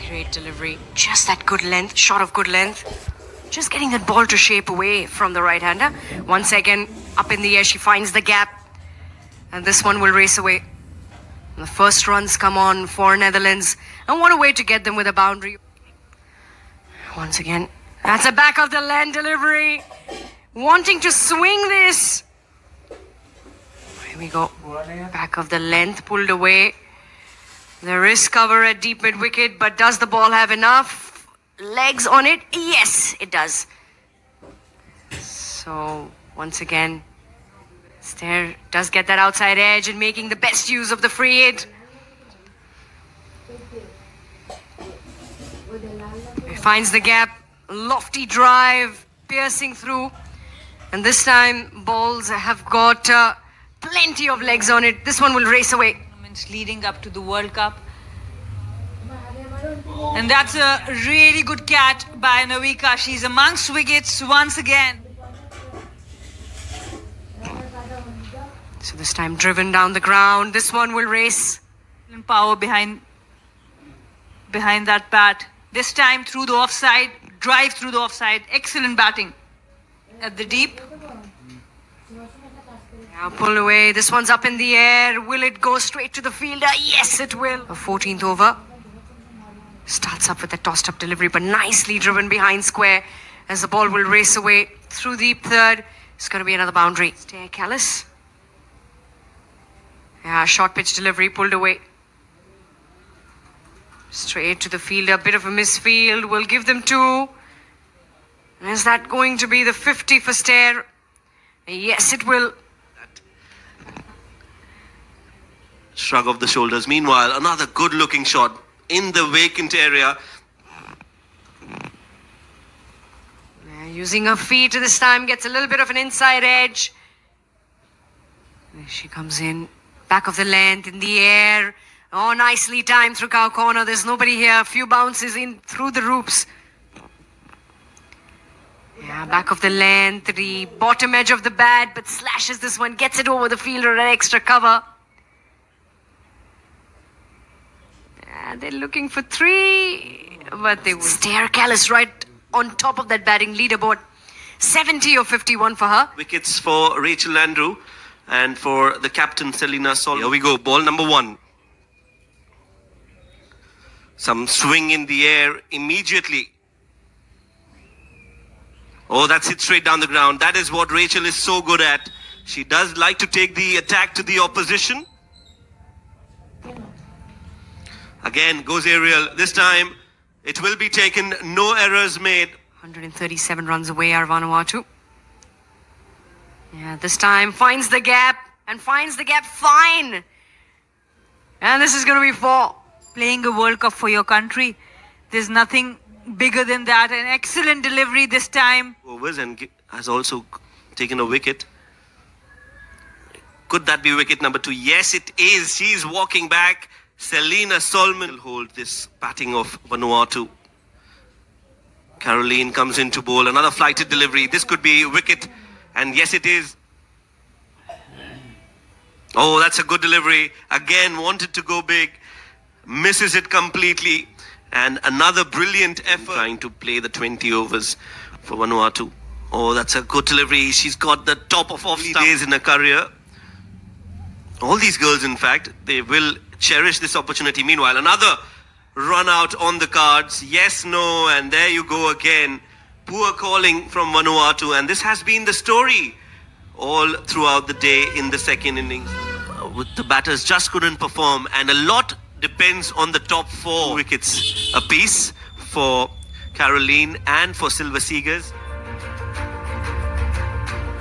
Great delivery. Just that good length, shot of good length. Just getting that ball to shape away from the right-hander. Once again, up in the air, she finds the gap. And this one will race away. The first runs come on for Netherlands. And what a way to get them with a boundary. Once again, that's a back of the land delivery. Wanting to swing this. Here we go. Back of the length, pulled away. There is cover at deep mid-wicket, but does the ball have enough legs on it? Yes, it does. So, once again, Stair does get that outside edge and making the best use of the free hit. He finds the gap, lofty drive, piercing through. And this time, balls have got plenty of legs on it. This one will race away. Leading up to the World Cup. And that's a really good catch by Navika. She's amongst wickets once again. So this time driven down the ground. This one will race. Power behind that bat. This time through the offside. Drive through the offside. Excellent batting. At the deep. Now pull away. This one's up in the air. Will it go straight to the fielder? Yes, it will. A 14th over. Starts up with a tossed up delivery, but nicely driven behind square as the ball will race away through deep third. It's going to be another boundary. Stair Callis. Yeah, short pitch delivery pulled away. Straight to the fielder. A bit of a misfield. Will give them two. And is that going to be the 50 for Stair? Yes, it will. Shrug of the shoulders. Meanwhile, another good-looking shot in the vacant area. Using her feet this time, gets a little bit of an inside edge. There she comes in. Back of the length, in the air. Oh, nicely timed through cow corner. There's nobody here. A few bounces in through the ropes. Yeah, back of the length. The bottom edge of the bat, but slashes this one. Gets it over the fielder at extra cover. They're looking for three, but they will. Stair Callis right on top of that batting leaderboard. 70 or 51 for her. Wickets for Rachel Andrew and for the captain Selina Sol. Here we go, ball number one. Some swing in the air immediately. Oh, that's it straight down the ground. That is what Rachel is so good at. She does like to take the attack to the opposition. Again, goes aerial. This time, it will be taken. No errors made. 137 runs away are Vanuatu. Yeah, this time finds the gap. And finds the gap fine. And this is going to be four. Playing a World Cup for your country. There's nothing bigger than that. An excellent delivery this time. Overs and has also taken a wicket. Could that be wicket number two? Yes, it is. She's walking back. Selina Solomon will hold this batting of Vanuatu. Caroline comes in to bowl. Another flighted delivery. This could be wicket. And yes, it is. Oh, that's a good delivery. Again, wanted to go big. Misses it completely. And another brilliant effort. Trying to play the 20 overs for Vanuatu. Oh, that's a good delivery. She's got the top of off days in her career. All these girls, in fact, they will cherish this opportunity. Meanwhile, another run out on the cards. Yes, no, and there you go again. Poor calling from Vanuatu, and this has been the story all throughout the day in the second innings. The batters just couldn't perform, and a lot depends on the top four wickets apiece for Caroline and for Silver Seegers.